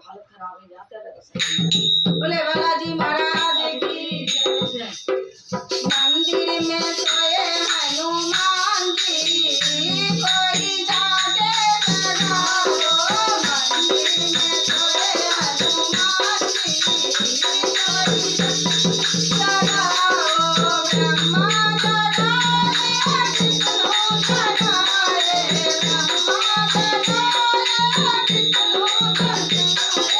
हालत खराब हो जाते हैं। बोले बालाजी महाराज की जय। मंदिर में सोए हनुमान जी, कोई जाके जगाओ। मंदिर में सोए हनुमान जी, कोई जगाओ। ब्रह्मा जगाए विष्णु जगाए, ब्रह्मा जगाए विष्णु जगाए।